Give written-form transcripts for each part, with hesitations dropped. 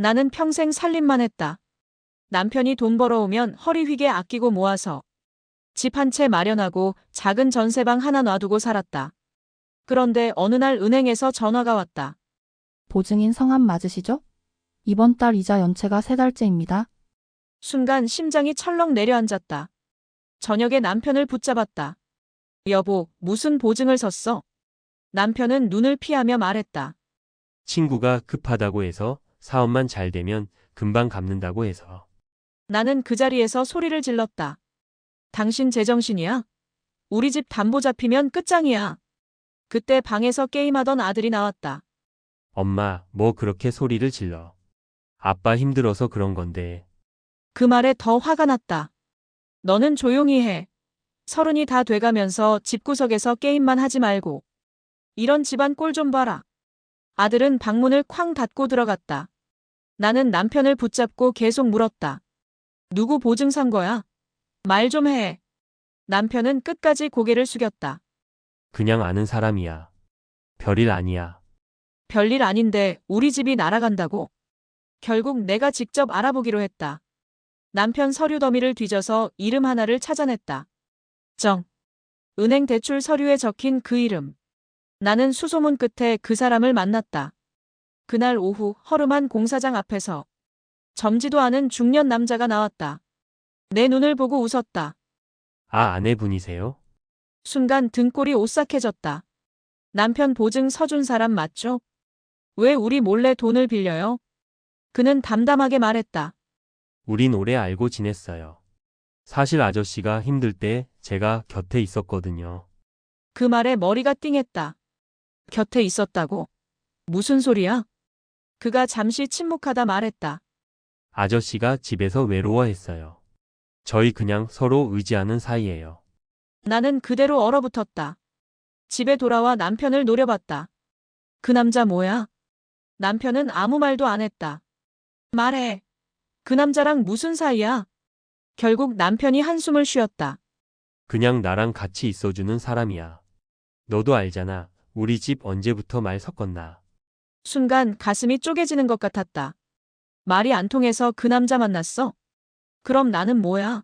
나는 평생 살림만 했다. 남편이 돈 벌어오면 허리 휘게 아끼고 모아서 집 한 채 마련하고 작은 전세방 하나 놔두고 살았다. 그런데 어느 날 은행에서 전화가 왔다. 보증인 성함 맞으시죠? 이번 달 이자 연체가 3달째입니다. 순간 심장이 철렁 내려앉았다. 저녁에 남편을 붙잡았다. 여보, 무슨 보증을 섰어? 남편은 눈을 피하며 말했다. 친구가 급하다고 해서 사업만 잘 되면 금방 갚는다고 해서. 나는 그 자리에서 소리를 질렀다. 당신 제정신이야? 우리 집 담보 잡히면 끝장이야. 그때 방에서 게임하던 아들이 나왔다. 엄마, 뭐 그렇게 소리를 질러. 아빠 힘들어서 그런 건데. 그 말에 더 화가 났다. 너는 조용히 해. 30이 다 돼가면서 집구석에서 게임만 하지 말고. 이런 집안 꼴 좀 봐라. 아들은 방문을 쾅 닫고 들어갔다. 나는 남편을 붙잡고 계속 물었다. 누구 보증 산 거야? 말 좀 해. 남편은 끝까지 고개를 숙였다. 그냥 아는 사람이야. 별일 아니야. 별일 아닌데 우리 집이 날아간다고? 결국 내가 직접 알아보기로 했다. 남편 서류 더미를 뒤져서 이름 하나를 찾아냈다. 정. 은행 대출 서류에 적힌 그 이름. 나는 수소문 끝에 그 사람을 만났다. 그날 오후 허름한 공사장 앞에서 젊지도 않은 중년 남자가 나왔다. 내 눈을 보고 웃었다. 아, 아내분이세요? 순간 등골이 오싹해졌다. 남편 보증 서준 사람 맞죠? 왜 우리 몰래 돈을 빌려요? 그는 담담하게 말했다. 우린 오래 알고 지냈어요. 사실 아저씨가 힘들 때 제가 곁에 있었거든요. 그 말에 머리가 띵했다. 곁에 있었다고? 무슨 소리야? 그가 잠시 침묵하다 말했다. 아저씨가 집에서 외로워했어요. 저희 그냥 서로 의지하는 사이예요. 나는 그대로 얼어붙었다. 집에 돌아와 남편을 노려봤다. 그 남자 뭐야? 남편은 아무 말도 안 했다. 말해. 그 남자랑 무슨 사이야? 결국 남편이 한숨을 쉬었다. 그냥 나랑 같이 있어주는 사람이야. 너도 알잖아. 우리 집 언제부터 말 섞었나. 순간 가슴이 쪼개지는 것 같았다. 말이 안 통해서 그 남자 만났어? 그럼 나는 뭐야?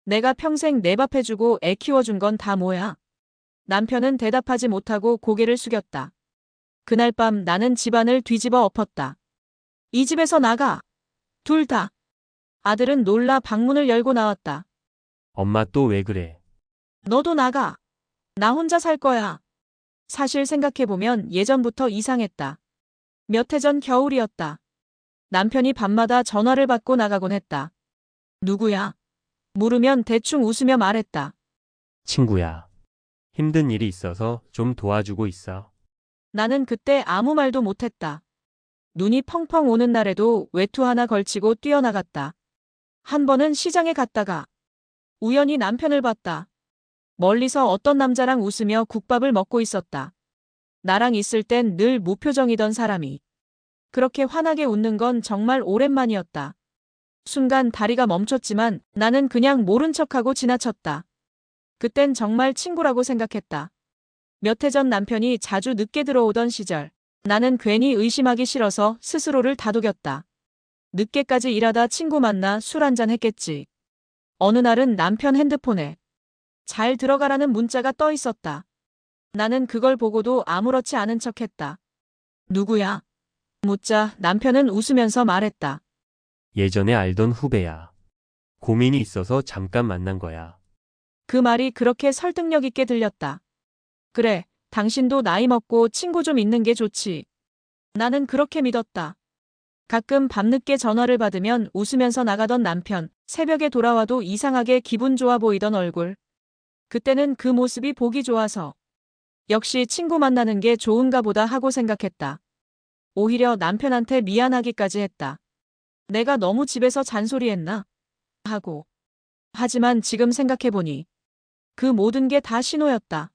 내가 평생 내 밥 해주고 애 키워준 건 다 뭐야? 남편은 대답하지 못하고 고개를 숙였다. 그날 밤 나는 집안을 뒤집어 엎었다. 이 집에서 나가. 둘 다. 아들은 놀라 방문을 열고 나왔다. 엄마 또 왜 그래? 너도 나가. 나 혼자 살 거야. 사실 생각해보면 예전부터 이상했다. 몇 해 전 겨울이었다. 남편이 밤마다 전화를 받고 나가곤 했다. 누구야? 물으면 대충 웃으며 말했다. 친구야. 힘든 일이 있어서 좀 도와주고 있어. 나는 그때 아무 말도 못했다. 눈이 펑펑 오는 날에도 외투 하나 걸치고 뛰어나갔다. 한 번은 시장에 갔다가 우연히 남편을 봤다. 멀리서 어떤 남자랑 웃으며 국밥을 먹고 있었다. 나랑 있을 땐 늘 무표정이던 사람이 그렇게 환하게 웃는 건 정말 오랜만이었다. 순간 다리가 멈췄지만 나는 그냥 모른 척하고 지나쳤다. 그땐 정말 친구라고 생각했다. 몇 해 전 남편이 자주 늦게 들어오던 시절 나는 괜히 의심하기 싫어서 스스로를 다독였다. 늦게까지 일하다 친구 만나 술 한잔 했겠지. 어느 날은 남편 핸드폰에 잘 들어가라는 문자가 떠 있었다. 나는 그걸 보고도 아무렇지 않은 척했다. 누구야? 묻자 남편은 웃으면서 말했다. 예전에 알던 후배야. 고민이 있어서 잠깐 만난 거야. 그 말이 그렇게 설득력 있게 들렸다. 그래, 당신도 나이 먹고 친구 좀 있는 게 좋지. 나는 그렇게 믿었다. 가끔 밤늦게 전화를 받으면 웃으면서 나가던 남편, 새벽에 돌아와도 이상하게 기분 좋아 보이던 얼굴. 그때는 그 모습이 보기 좋아서 역시 친구 만나는 게 좋은가 보다 하고 생각했다. 오히려 남편한테 미안하기까지 했다. 내가 너무 집에서 잔소리했나? 하고. 하지만 지금 생각해보니 그 모든 게 다 신호였다.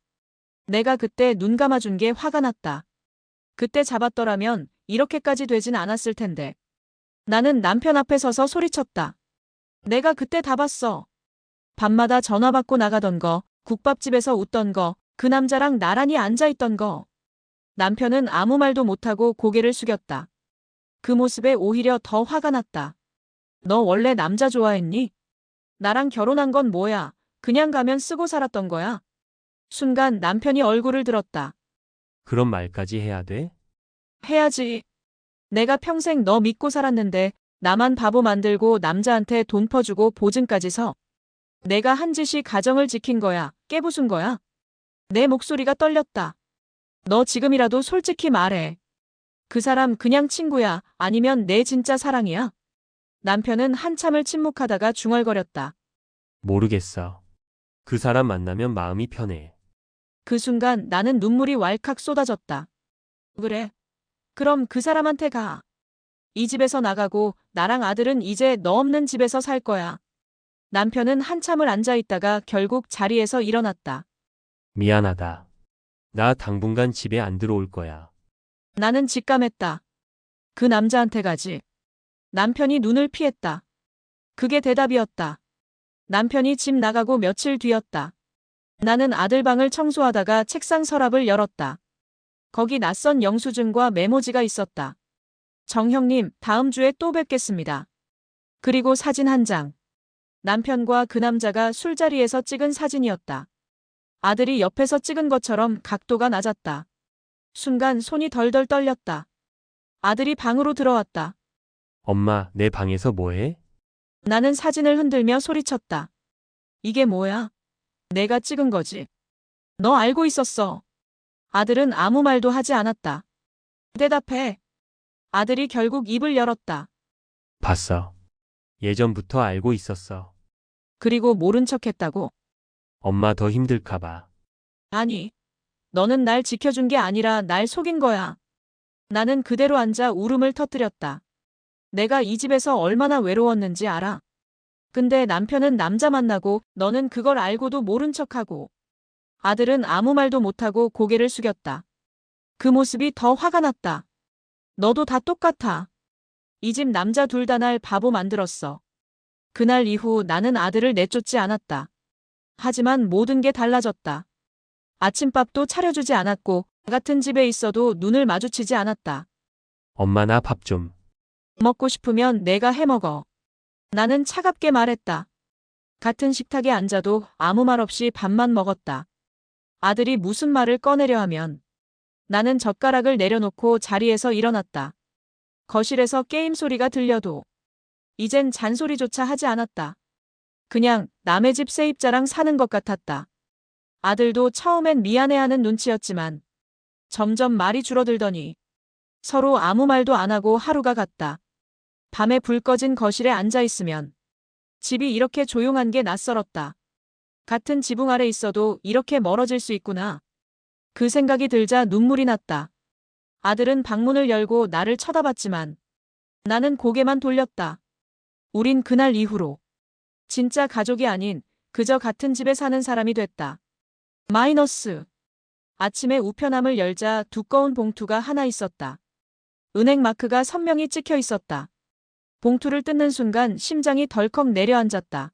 내가 그때 눈 감아준 게 화가 났다. 그때 잡았더라면 이렇게까지 되진 않았을 텐데. 나는 남편 앞에 서서 소리쳤다. 내가 그때 다 봤어. 밤마다 전화 받고 나가던 거, 국밥집에서 웃던 거, 그 남자랑 나란히 앉아있던 거. 남편은 아무 말도 못하고 고개를 숙였다. 그 모습에 오히려 더 화가 났다. 너 원래 남자 좋아했니? 나랑 결혼한 건 뭐야? 그냥 가면 쓰고 살았던 거야. 순간 남편이 얼굴을 들었다. 그런 말까지 해야 돼? 해야지. 내가 평생 너 믿고 살았는데 나만 바보 만들고 남자한테 돈 퍼주고 보증까지 서. 내가 한 짓이 가정을 지킨 거야. 깨부순 거야. 내 목소리가 떨렸다. 너 지금이라도 솔직히 말해. 그 사람 그냥 친구야? 아니면 내 진짜 사랑이야? 남편은 한참을 침묵하다가 중얼거렸다. 모르겠어. 그 사람 만나면 마음이 편해. 그 순간 나는 눈물이 왈칵 쏟아졌다. 그래. 그럼 그 사람한테 가. 이 집에서 나가고 나랑 아들은 이제 너 없는 집에서 살 거야. 남편은 한참을 앉아 있다가 결국 자리에서 일어났다. 미안하다. 나 당분간 집에 안 들어올 거야. 나는 직감했다. 그 남자한테 가지. 남편이 눈을 피했다. 그게 대답이었다. 남편이 집 나가고 며칠 뒤였다. 나는 아들 방을 청소하다가 책상 서랍을 열었다. 거기 낯선 영수증과 메모지가 있었다. 정형님, 다음 주에 또 뵙겠습니다. 그리고 사진 한 장. 남편과 그 남자가 술자리에서 찍은 사진이었다. 아들이 옆에서 찍은 것처럼 각도가 낮았다. 순간 손이 덜덜 떨렸다. 아들이 방으로 들어왔다. 엄마, 내 방에서 뭐해? 나는 사진을 흔들며 소리쳤다. 이게 뭐야? 내가 찍은 거지. 너 알고 있었어. 아들은 아무 말도 하지 않았다. 대답해. 아들이 결국 입을 열었다. 봤어. 예전부터 알고 있었어. 그리고 모른 척했다고. 엄마 더 힘들까봐. 아니, 너는 날 지켜준 게 아니라 날 속인 거야. 나는 그대로 앉아 울음을 터뜨렸다. 내가 이 집에서 얼마나 외로웠는지 알아. 근데 남편은 남자 만나고 너는 그걸 알고도 모른 척하고. 아들은 아무 말도 못하고 고개를 숙였다. 그 모습이 더 화가 났다. 너도 다 똑같아. 이 집 남자 둘 다 날 바보 만들었어. 그날 이후 나는 아들을 내쫓지 않았다. 하지만 모든 게 달라졌다. 아침밥도 차려주지 않았고 같은 집에 있어도 눈을 마주치지 않았다. 엄마 나 밥 좀. 먹고 싶으면 내가 해먹어. 나는 차갑게 말했다. 같은 식탁에 앉아도 아무 말 없이 밥만 먹었다. 아들이 무슨 말을 꺼내려 하면 나는 젓가락을 내려놓고 자리에서 일어났다. 거실에서 게임 소리가 들려도 이젠 잔소리조차 하지 않았다. 그냥 남의 집 세입자랑 사는 것 같았다. 아들도 처음엔 미안해하는 눈치였지만 점점 말이 줄어들더니 서로 아무 말도 안 하고 하루가 갔다. 밤에 불 꺼진 거실에 앉아 있으면 집이 이렇게 조용한 게 낯설었다. 같은 지붕 아래 있어도 이렇게 멀어질 수 있구나. 그 생각이 들자 눈물이 났다. 아들은 방문을 열고 나를 쳐다봤지만 나는 고개만 돌렸다. 우린 그날 이후로 진짜 가족이 아닌 그저 같은 집에 사는 사람이 됐다. 마이너스. 아침에 우편함을 열자 두꺼운 봉투가 하나 있었다. 은행 마크가 선명히 찍혀 있었다. 봉투를 뜯는 순간 심장이 덜컥 내려앉았다.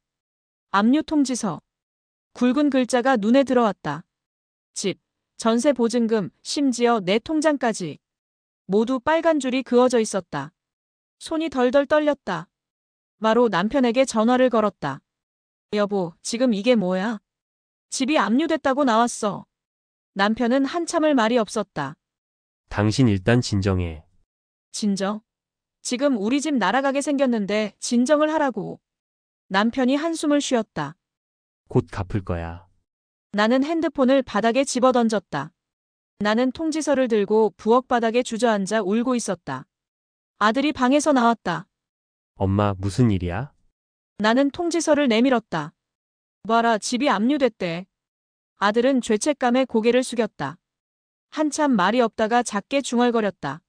압류 통지서. 굵은 글자가 눈에 들어왔다. 집, 전세 보증금, 심지어 내 통장까지. 모두 빨간 줄이 그어져 있었다. 손이 덜덜 떨렸다. 바로 남편에게 전화를 걸었다. 여보, 지금 이게 뭐야? 집이 압류됐다고 나왔어. 남편은 한참을 말이 없었다. 당신 일단 진정해. 진정? 지금 우리 집 날아가게 생겼는데 진정을 하라고. 남편이 한숨을 쉬었다. 곧 갚을 거야. 나는 핸드폰을 바닥에 집어던졌다. 나는 통지서를 들고 부엌 바닥에 주저앉아 울고 있었다. 아들이 방에서 나왔다. 엄마 무슨 일이야? 나는 통지서를 내밀었다. 봐라, 집이 압류됐대. 아들은 죄책감에 고개를 숙였다. 한참 말이 없다가 작게 중얼거렸다.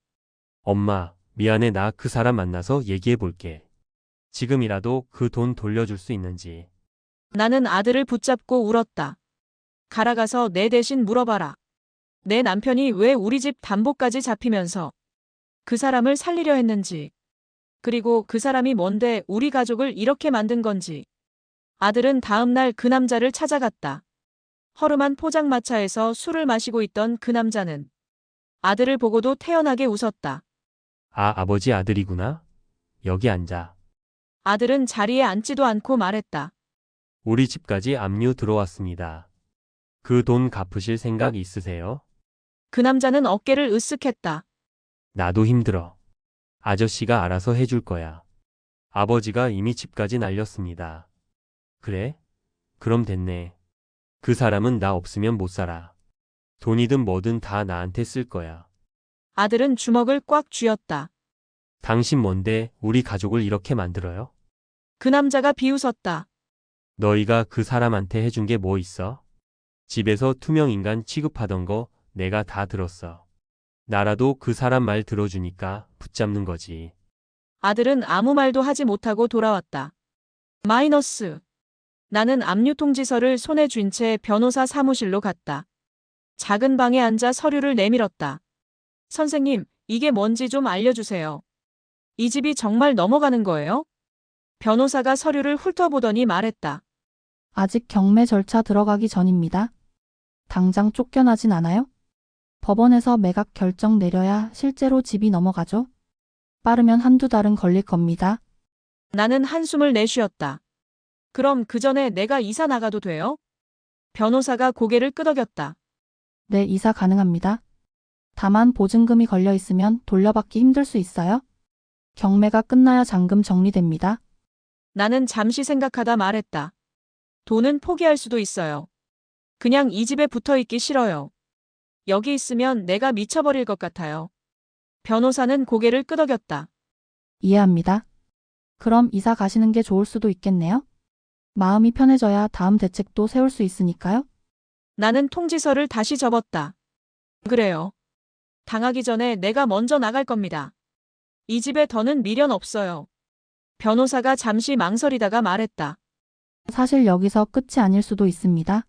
엄마, 미안해. 나 그 사람 만나서 얘기해 볼게. 지금이라도 그 돈 돌려줄 수 있는지. 나는 아들을 붙잡고 울었다. 가라가서 내 대신 물어봐라. 내 남편이 왜 우리 집 담보까지 잡히면서 그 사람을 살리려 했는지. 그리고 그 사람이 뭔데 우리 가족을 이렇게 만든 건지. 아들은 다음 날 그 남자를 찾아갔다. 허름한 포장마차에서 술을 마시고 있던 그 남자는 아들을 보고도 태연하게 웃었다. 아, 아버지 아들이구나. 여기 앉아. 아들은 자리에 앉지도 않고 말했다. 우리 집까지 압류 들어왔습니다. 그 돈 갚으실 생각 있으세요? 그 남자는 어깨를 으쓱했다. 나도 힘들어. 아저씨가 알아서 해줄 거야. 아버지가 이미 집까지 날렸습니다. 그래? 그럼 됐네. 그 사람은 나 없으면 못 살아. 돈이든 뭐든 다 나한테 쓸 거야. 아들은 주먹을 꽉 쥐었다. 당신 뭔데 우리 가족을 이렇게 만들어요? 그 남자가 비웃었다. 너희가 그 사람한테 해준 게 뭐 있어? 집에서 투명 인간 취급하던 거 내가 다 들었어. 나라도 그 사람 말 들어주니까 붙잡는 거지. 아들은 아무 말도 하지 못하고 돌아왔다. 마이너스. 나는 압류 통지서를 손에 쥔 채 변호사 사무실로 갔다. 작은 방에 앉아 서류를 내밀었다. 선생님, 이게 뭔지 좀 알려주세요. 이 집이 정말 넘어가는 거예요? 변호사가 서류를 훑어보더니 말했다. 아직 경매 절차 들어가기 전입니다. 당장 쫓겨나진 않아요? 법원에서 매각 결정 내려야 실제로 집이 넘어가죠. 빠르면 한두 달은 걸릴 겁니다. 나는 한숨을 내쉬었다. 그럼 그 전에 내가 이사 나가도 돼요? 변호사가 고개를 끄덕였다. 네, 이사 가능합니다. 다만 보증금이 걸려 있으면 돌려받기 힘들 수 있어요. 경매가 끝나야 잔금 정리됩니다. 나는 잠시 생각하다 말했다. 돈은 포기할 수도 있어요. 그냥 이 집에 붙어 있기 싫어요. 여기 있으면 내가 미쳐버릴 것 같아요. 변호사는 고개를 끄덕였다. 이해합니다. 그럼 이사 가시는 게 좋을 수도 있겠네요. 마음이 편해져야 다음 대책도 세울 수 있으니까요. 나는 통지서를 다시 접었다. 그래요. 당하기 전에 내가 먼저 나갈 겁니다. 이 집에 더는 미련 없어요. 변호사가 잠시 망설이다가 말했다. 사실 여기서 끝이 아닐 수도 있습니다.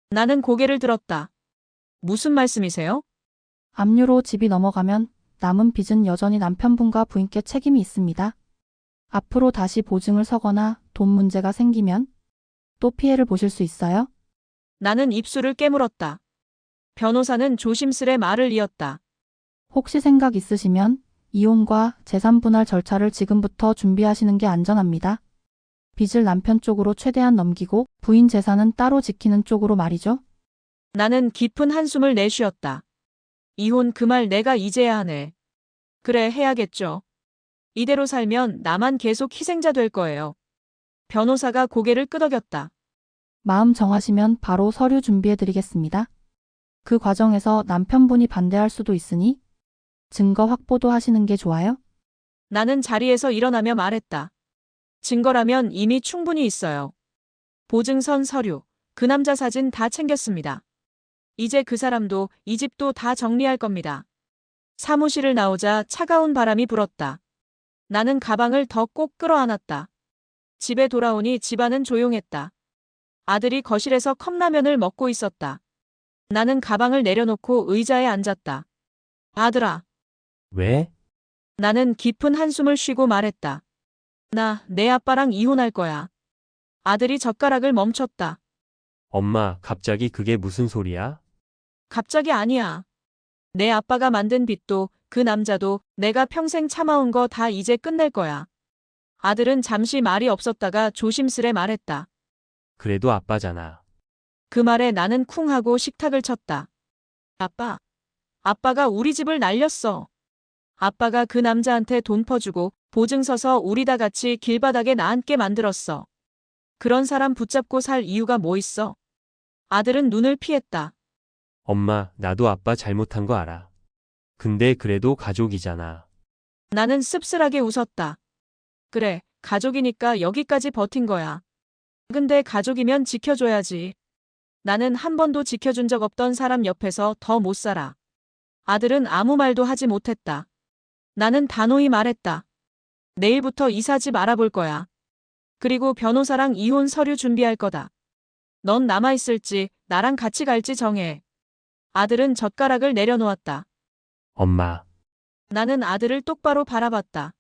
나는 고개를 들었다. 무슨 말씀이세요? 압류로 집이 넘어가면 남은 빚은 여전히 남편분과 부인께 책임이 있습니다. 앞으로 다시 보증을 서거나 돈 문제가 생기면 또 피해를 보실 수 있어요. 나는 입술을 깨물었다. 변호사는 조심스레 말을 이었다. 혹시 생각 있으시면 이혼과 재산 분할 절차를 지금부터 준비하시는 게 안전합니다. 빚을 남편 쪽으로 최대한 넘기고 부인 재산은 따로 지키는 쪽으로 말이죠. 나는 깊은 한숨을 내쉬었다. 이혼 그 말 내가 이제야 하네. 그래, 해야겠죠. 이대로 살면 나만 계속 희생자 될 거예요. 변호사가 고개를 끄덕였다. 마음 정하시면 바로 서류 준비해 드리겠습니다. 그 과정에서 남편분이 반대할 수도 있으니 증거 확보도 하시는 게 좋아요. 나는 자리에서 일어나며 말했다. 증거라면 이미 충분히 있어요. 보증선 서류, 그 남자 사진 다 챙겼습니다. 이제 그 사람도 이 집도 다 정리할 겁니다. 사무실을 나오자 차가운 바람이 불었다. 나는 가방을 더 꼭 끌어안았다. 집에 돌아오니 집안은 조용했다. 아들이 거실에서 컵라면을 먹고 있었다. 나는 가방을 내려놓고 의자에 앉았다. 아들아. 왜? 나는 깊은 한숨을 쉬고 말했다. 나 내 아빠랑 이혼할 거야. 아들이 젓가락을 멈췄다. 엄마, 갑자기 그게 무슨 소리야? 갑자기 아니야. 내 아빠가 만든 빚도 그 남자도 내가 평생 참아온 거 다 이제 끝낼 거야. 아들은 잠시 말이 없었다가 조심스레 말했다. 그래도 아빠잖아. 그 말에 나는 쿵 하고 식탁을 쳤다. 아빠. 아빠가 우리 집을 날렸어. 아빠가 그 남자한테 돈 퍼주고 보증 서서 우리 다 같이 길바닥에 나앉게 만들었어. 그런 사람 붙잡고 살 이유가 뭐 있어? 아들은 눈을 피했다. 엄마, 나도 아빠 잘못한 거 알아. 근데 그래도 가족이잖아. 나는 씁쓸하게 웃었다. 그래, 가족이니까 여기까지 버틴 거야. 근데 가족이면 지켜줘야지. 나는 한 번도 지켜준 적 없던 사람 옆에서 더 못 살아. 아들은 아무 말도 하지 못했다. 나는 단호히 말했다. 내일부터 이사집 알아볼 거야. 그리고 변호사랑 이혼 서류 준비할 거다. 넌 남아있을지 나랑 같이 갈지 정해. 아들은 젓가락을 내려놓았다. 엄마, 나는 아들을 똑바로 바라봤다.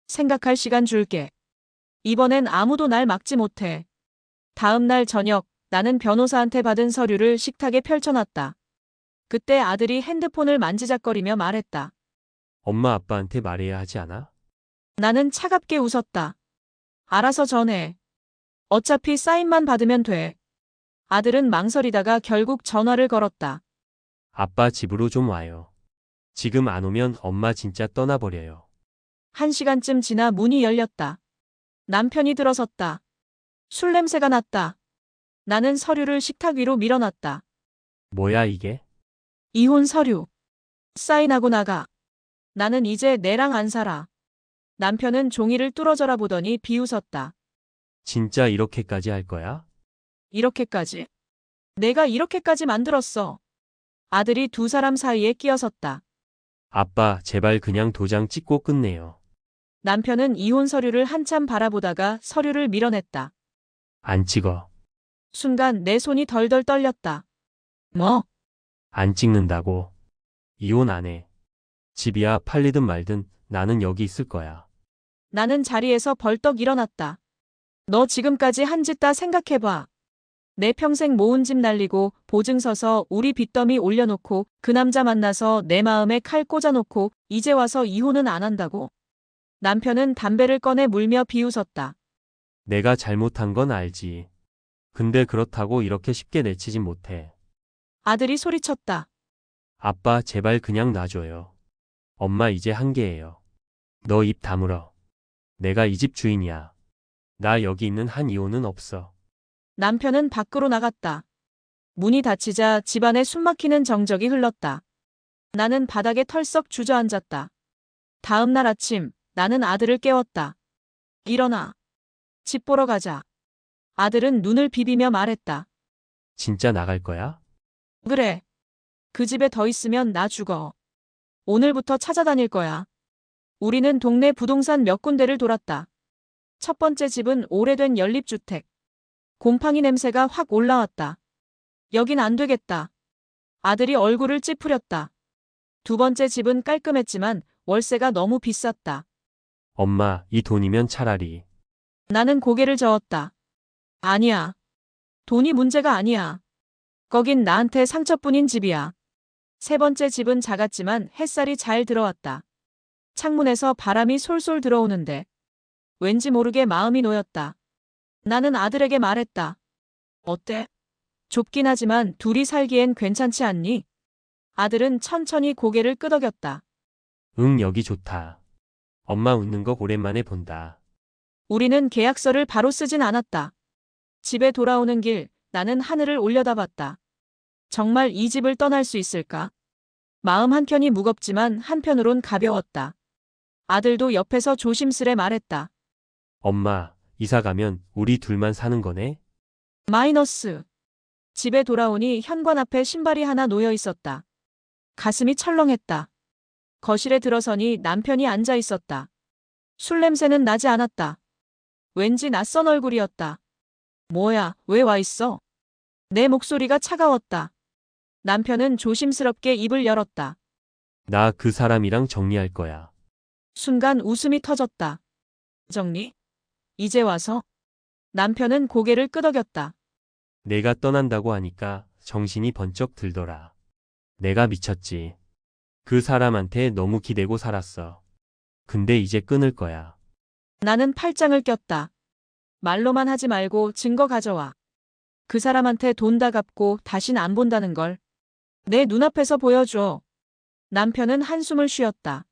생각할 시간 줄게. 이번엔 아무도 날 막지 못해. 다음 날 저녁 나는 변호사한테 받은 서류를 식탁에 펼쳐놨다. 그때 아들이 핸드폰을 만지작거리며 말했다. 엄마 아빠한테 말해야 하지 않아? 나는 차갑게 웃었다. 알아서 전해. 어차피 사인만 받으면 돼. 아들은 망설이다가 결국 전화를 걸었다. 아빠 집으로 좀 와요. 지금 안 오면 엄마 진짜 떠나버려요. 1시간쯤 지나 문이 열렸다. 남편이 들어섰다. 술 냄새가 났다. 나는 서류를 식탁 위로 밀어놨다. 뭐야 이게? 이혼 서류. 사인하고 나가. 나는 이제 내랑 안 살아. 남편은 종이를 뚫어져라 보더니 비웃었다. 진짜 이렇게까지 할 거야? 이렇게까지. 내가 이렇게까지 만들었어. 아들이 두 사람 사이에 끼어섰다. 아빠, 제발 그냥 도장 찍고 끝내요. 남편은 이혼 서류를 한참 바라보다가 서류를 밀어냈다. 안 찍어. 순간 내 손이 덜덜 떨렸다. 뭐? 안 찍는다고. 이혼 안 해. 집이야 팔리든 말든 나는 여기 있을 거야. 나는 자리에서 벌떡 일어났다. 너 지금까지 한 짓 다 생각해봐. 내 평생 모은 집 날리고 보증 서서 우리 빚더미 올려놓고 그 남자 만나서 내 마음에 칼 꽂아놓고 이제 와서 이혼은 안 한다고. 남편은 담배를 꺼내 물며 비웃었다. 내가 잘못한 건 알지. 근데 그렇다고 이렇게 쉽게 내치진 못해. 아들이 소리쳤다. 아빠, 제발 그냥 놔줘요. 엄마 이제 한계예요. 너 입 다물어. 내가 이 집 주인이야. 나 여기 있는 한 이혼은 없어. 남편은 밖으로 나갔다. 문이 닫히자 집안에 숨막히는 정적이 흘렀다. 나는 바닥에 털썩 주저앉았다. 다음 날 아침 나는 아들을 깨웠다. 일어나. 집 보러 가자. 아들은 눈을 비비며 말했다. 진짜 나갈 거야? 그래. 그 집에 더 있으면 나 죽어. 오늘부터 찾아다닐 거야. 우리는 동네 부동산 몇 군데를 돌았다. 첫 번째 집은 오래된 연립주택. 곰팡이 냄새가 확 올라왔다. 여긴 안 되겠다. 아들이 얼굴을 찌푸렸다. 두 번째 집은 깔끔했지만 월세가 너무 비쌌다. 엄마, 이 돈이면 차라리. 나는 고개를 저었다. 아니야. 돈이 문제가 아니야. 거긴 나한테 상처뿐인 집이야. 세 번째 집은 작았지만 햇살이 잘 들어왔다. 창문에서 바람이 솔솔 들어오는데 왠지 모르게 마음이 놓였다. 나는 아들에게 말했다. 어때? 좁긴 하지만 둘이 살기엔 괜찮지 않니? 아들은 천천히 고개를 끄덕였다. 응, 여기 좋다. 엄마 웃는 거 오랜만에 본다. 우리는 계약서를 바로 쓰진 않았다. 집에 돌아오는 길 나는 하늘을 올려다봤다. 정말 이 집을 떠날 수 있을까? 마음 한켠이 무겁지만 한편으론 가벼웠다. 아들도 옆에서 조심스레 말했다. 엄마, 이사 가면 우리 둘만 사는 거네? 마이너스. 집에 돌아오니 현관 앞에 신발이 하나 놓여 있었다. 가슴이 철렁했다. 거실에 들어서니 남편이 앉아 있었다. 술 냄새는 나지 않았다. 왠지 낯선 얼굴이었다. 뭐야, 왜 와 있어? 내 목소리가 차가웠다. 남편은 조심스럽게 입을 열었다. 나 그 사람이랑 정리할 거야. 순간 웃음이 터졌다. 정리? 이제 와서? 남편은 고개를 끄덕였다. 내가 떠난다고 하니까 정신이 번쩍 들더라. 내가 미쳤지. 그 사람한테 너무 기대고 살았어. 근데 이제 끊을 거야. 나는 팔짱을 꼈다. 말로만 하지 말고 증거 가져와. 그 사람한테 돈 다 갚고 다신 안 본다는 걸. 내 눈앞에서 보여줘. 남편은 한숨을 쉬었다.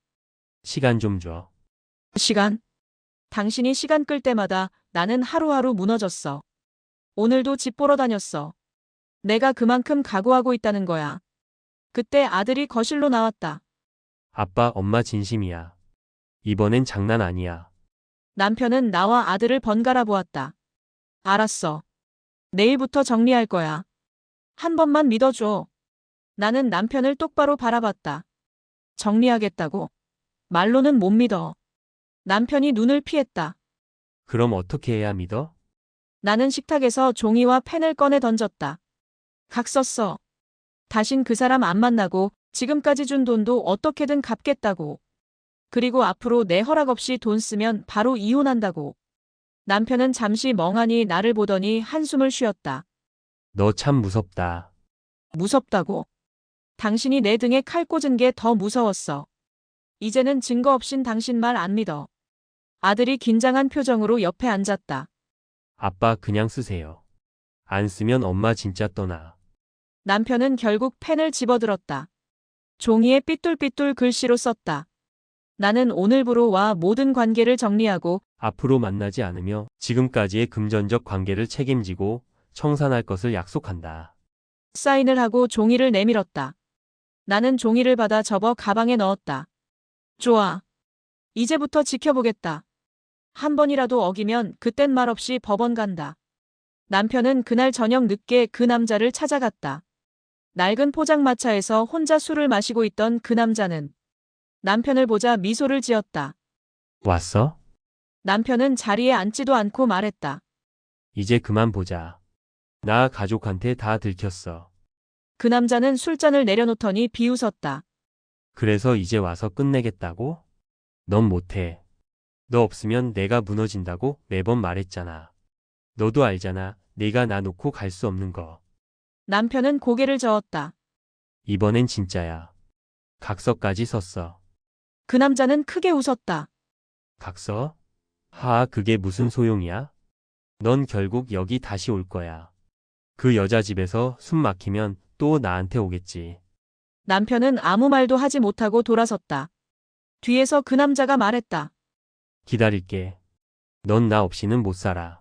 시간 좀 줘. 시간? 당신이 시간 끌 때마다 나는 하루하루 무너졌어. 오늘도 집 보러 다녔어. 내가 그만큼 각오하고 있다는 거야. 그때 아들이 거실로 나왔다. 아빠, 엄마 진심이야. 이번엔 장난 아니야. 남편은 나와 아들을 번갈아 보았다. 알았어. 내일부터 정리할 거야. 한 번만 믿어줘. 나는 남편을 똑바로 바라봤다. 정리하겠다고. 말로는 못 믿어. 남편이 눈을 피했다. 그럼 어떻게 해야 믿어? 나는 식탁에서 종이와 펜을 꺼내 던졌다. 각 썼어. 다신 그 사람 안 만나고 지금까지 준 돈도 어떻게든 갚겠다고. 그리고 앞으로 내 허락 없이 돈 쓰면 바로 이혼한다고. 남편은 잠시 멍하니 나를 보더니 한숨을 쉬었다. 너 참 무섭다. 무섭다고. 당신이 내 등에 칼 꽂은 게 더 무서웠어. 이제는 증거 없인 당신 말 안 믿어. 아들이 긴장한 표정으로 옆에 앉았다. 아빠 그냥 쓰세요. 안 쓰면 엄마 진짜 떠나. 남편은 결국 펜을 집어들었다. 종이에 삐뚤삐뚤 글씨로 썼다. 나는 오늘부로와 모든 관계를 정리하고 앞으로 만나지 않으며 지금까지의 금전적 관계를 책임지고 청산할 것을 약속한다. 사인을 하고 종이를 내밀었다. 나는 종이를 받아 접어 가방에 넣었다. 좋아. 이제부터 지켜보겠다. 한 번이라도 어기면 그땐 말없이 법원 간다. 남편은 그날 저녁 늦게 그 남자를 찾아갔다. 낡은 포장마차에서 혼자 술을 마시고 있던 그 남자는 남편을 보자 미소를 지었다. 왔어? 남편은 자리에 앉지도 않고 말했다. 이제 그만 보자. 나 가족한테 다 들켰어. 그 남자는 술잔을 내려놓더니 비웃었다. 그래서 이제 와서 끝내겠다고? 넌 못해. 너 없으면 내가 무너진다고 매번 말했잖아. 너도 알잖아. 네가 나 놓고 갈 수 없는 거. 남편은 고개를 저었다. 이번엔 진짜야. 각서까지 썼어. 그 남자는 크게 웃었다. 각서? 그게 무슨 소용이야? 넌 결국 여기 다시 올 거야. 그 여자 집에서 숨 막히면 또 나한테 오겠지. 남편은 아무 말도 하지 못하고 돌아섰다. 뒤에서 그 남자가 말했다. 기다릴게. 넌 나 없이는 못 살아.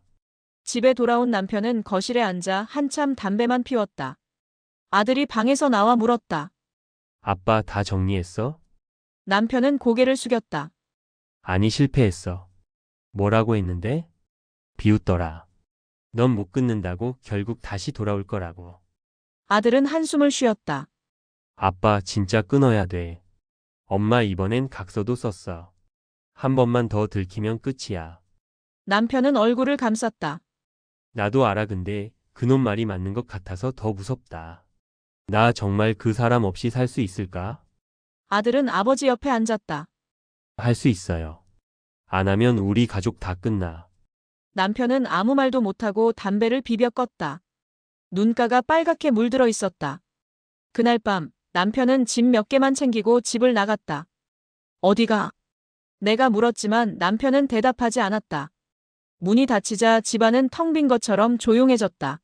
집에 돌아온 남편은 거실에 앉아 한참 담배만 피웠다. 아들이 방에서 나와 물었다. 아빠 다 정리했어? 남편은 고개를 숙였다. 아니 실패했어. 뭐라고 했는데? 비웃더라. 넌 못 끊는다고 결국 다시 돌아올 거라고. 아들은 한숨을 쉬었다. 아빠 진짜 끊어야 돼. 엄마 이번엔 각서도 썼어. 한 번만 더 들키면 끝이야. 남편은 얼굴을 감쌌다. 나도 알아 근데 그놈 말이 맞는 것 같아서 더 무섭다. 나 정말 그 사람 없이 살 수 있을까? 아들은 아버지 옆에 앉았다. 할 수 있어요. 안 하면 우리 가족 다 끝나. 남편은 아무 말도 못하고 담배를 비벼 껐다. 눈가가 빨갛게 물들어 있었다. 그날 밤 남편은 짐 몇 개만 챙기고 집을 나갔다. 어디가? 내가 물었지만 남편은 대답하지 않았다. 문이 닫히자 집안은 텅 빈 것처럼 조용해졌다.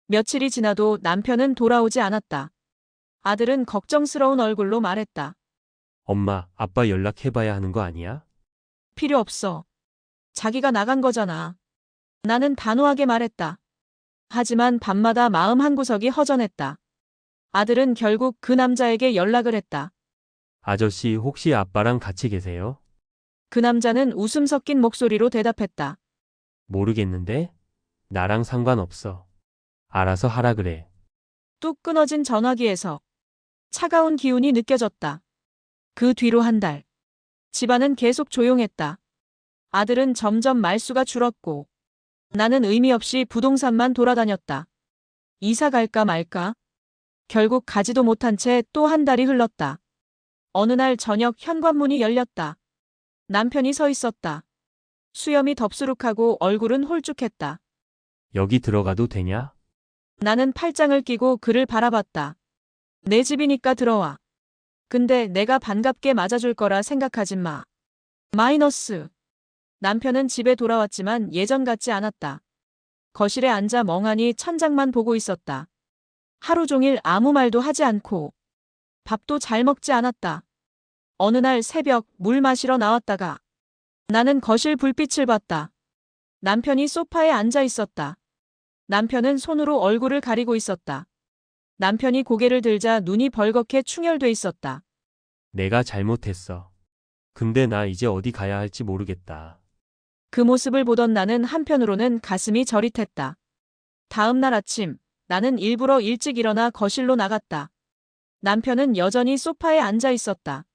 며칠이 지나도 남편은 돌아오지 않았다. 아들은 걱정스러운 얼굴로 말했다. 엄마, 아빠 연락해봐야 하는 거 아니야? 필요 없어. 자기가 나간 거잖아. 나는 단호하게 말했다. 하지만 밤마다 마음 한구석이 허전했다. 아들은 결국 그 남자에게 연락을 했다. 아저씨 혹시 아빠랑 같이 계세요? 그 남자는 웃음 섞인 목소리로 대답했다. 모르겠는데? 나랑 상관없어. 알아서 하라 그래. 뚝 끊어진 전화기에서 차가운 기운이 느껴졌다. 그 뒤로 한 달. 집안은 계속 조용했다. 아들은 점점 말수가 줄었고 나는 의미 없이 부동산만 돌아다녔다. 이사 갈까 말까? 결국 가지도 못한 채 또 한 달이 흘렀다. 어느 날 저녁 현관문이 열렸다. 남편이 서 있었다. 수염이 덥수룩하고 얼굴은 홀쭉했다. 여기 들어가도 되냐? 나는 팔짱을 끼고 그를 바라봤다. 내 집이니까 들어와. 근데 내가 반갑게 맞아줄 거라 생각하지 마. 마이너스. 남편은 집에 돌아왔지만 예전 같지 않았다. 거실에 앉아 멍하니 천장만 보고 있었다. 하루 종일 아무 말도 하지 않고 밥도 잘 먹지 않았다. 어느 날 새벽 물 마시러 나왔다가 나는 거실 불빛을 봤다. 남편이 소파에 앉아 있었다. 남편은 손으로 얼굴을 가리고 있었다. 남편이 고개를 들자 눈이 벌겋게 충혈돼 있었다. 내가 잘못했어. 근데 나 이제 어디 가야 할지 모르겠다. 그 모습을 보던 나는 한편으로는 가슴이 저릿했다. 다음 날 아침 나는 일부러 일찍 일어나 거실로 나갔다. 남편은 여전히 소파에 앉아 있었다.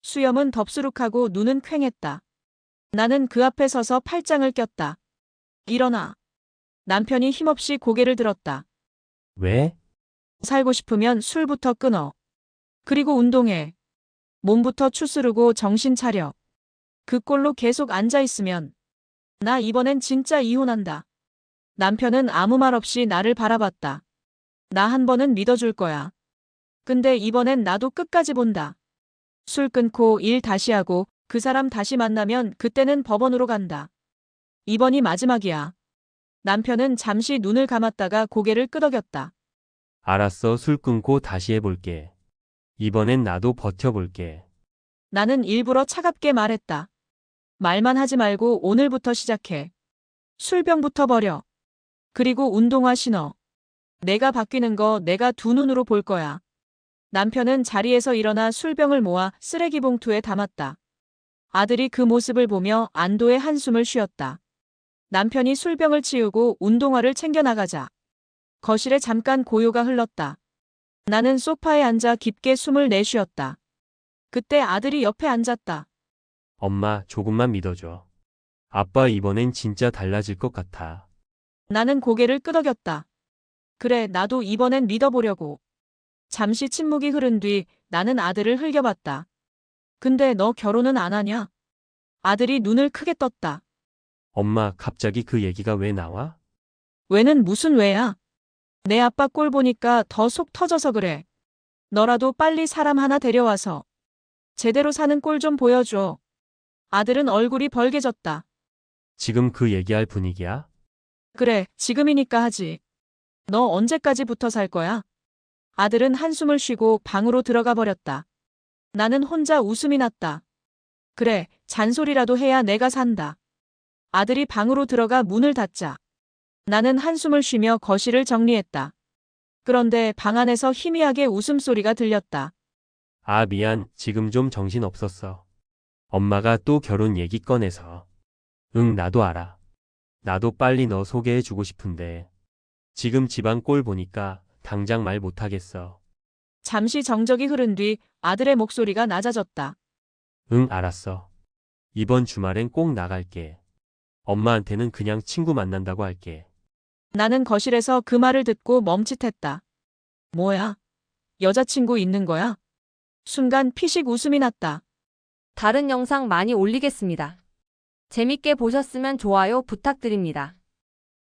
수염은 덥수룩하고 눈은 퀭했다. 나는 그 앞에 서서 팔짱을 꼈다. 일어나. 남편이 힘없이 고개를 들었다. 왜? 살고 싶으면 술부터 끊어. 그리고 운동해. 몸부터 추스르고 정신 차려. 그 꼴로 계속 앉아 있으면 나 이번엔 진짜 이혼한다. 남편은 아무 말 없이 나를 바라봤다. 나 한 번은 믿어줄 거야. 근데 이번엔 나도 끝까지 본다. 술 끊고 일 다시 하고 그 사람 다시 만나면 그때는 법원으로 간다. 이번이 마지막이야. 남편은 잠시 눈을 감았다가 고개를 끄덕였다. 알았어, 술 끊고 다시 해볼게. 이번엔 나도 버텨볼게. 나는 일부러 차갑게 말했다. 말만 하지 말고 오늘부터 시작해. 술병부터 버려. 그리고 운동화 신어. 내가 바뀌는 거 내가 두 눈으로 볼 거야. 남편은 자리에서 일어나 술병을 모아 쓰레기 봉투에 담았다. 아들이 그 모습을 보며 안도의 한숨을 쉬었다. 남편이 술병을 치우고 운동화를 챙겨 나가자. 거실에 잠깐 고요가 흘렀다. 나는 소파에 앉아 깊게 숨을 내쉬었다. 그때 아들이 옆에 앉았다. 엄마, 조금만 믿어줘. 아빠 이번엔 진짜 달라질 것 같아. 나는 고개를 끄덕였다. 그래, 나도 이번엔 믿어보려고. 잠시 침묵이 흐른 뒤 나는 아들을 흘겨봤다. 근데 너 결혼은 안 하냐? 아들이 눈을 크게 떴다. 엄마, 갑자기 그 얘기가 왜 나와? 왜는 무슨 왜야? 내 아빠 꼴 보니까 더 속 터져서 그래. 너라도 빨리 사람 하나 데려와서 제대로 사는 꼴 좀 보여줘. 아들은 얼굴이 벌개졌다. 지금 그 얘기할 분위기야? 그래, 지금이니까 하지. 너 언제까지 붙어 살 거야? 아들은 한숨을 쉬고 방으로 들어가 버렸다. 나는 혼자 웃음이 났다. 그래, 잔소리라도 해야 내가 산다. 아들이 방으로 들어가 문을 닫자. 나는 한숨을 쉬며 거실을 정리했다. 그런데 방 안에서 희미하게 웃음소리가 들렸다. 아, 미안. 지금 좀 정신 없었어. 엄마가 또 결혼 얘기 꺼내서. 응, 나도 알아. 나도 빨리 너 소개해주고 싶은데. 지금 집안 꼴 보니까 당장 말 못하겠어. 잠시 정적이 흐른 뒤 아들의 목소리가 낮아졌다. 응, 알았어. 이번 주말엔 꼭 나갈게. 엄마한테는 그냥 친구 만난다고 할게. 나는 거실에서 그 말을 듣고 멈칫했다. 뭐야? 여자친구 있는 거야? 순간 피식 웃음이 났다. 다른 영상 많이 올리겠습니다. 재밌게 보셨으면 좋아요 부탁드립니다.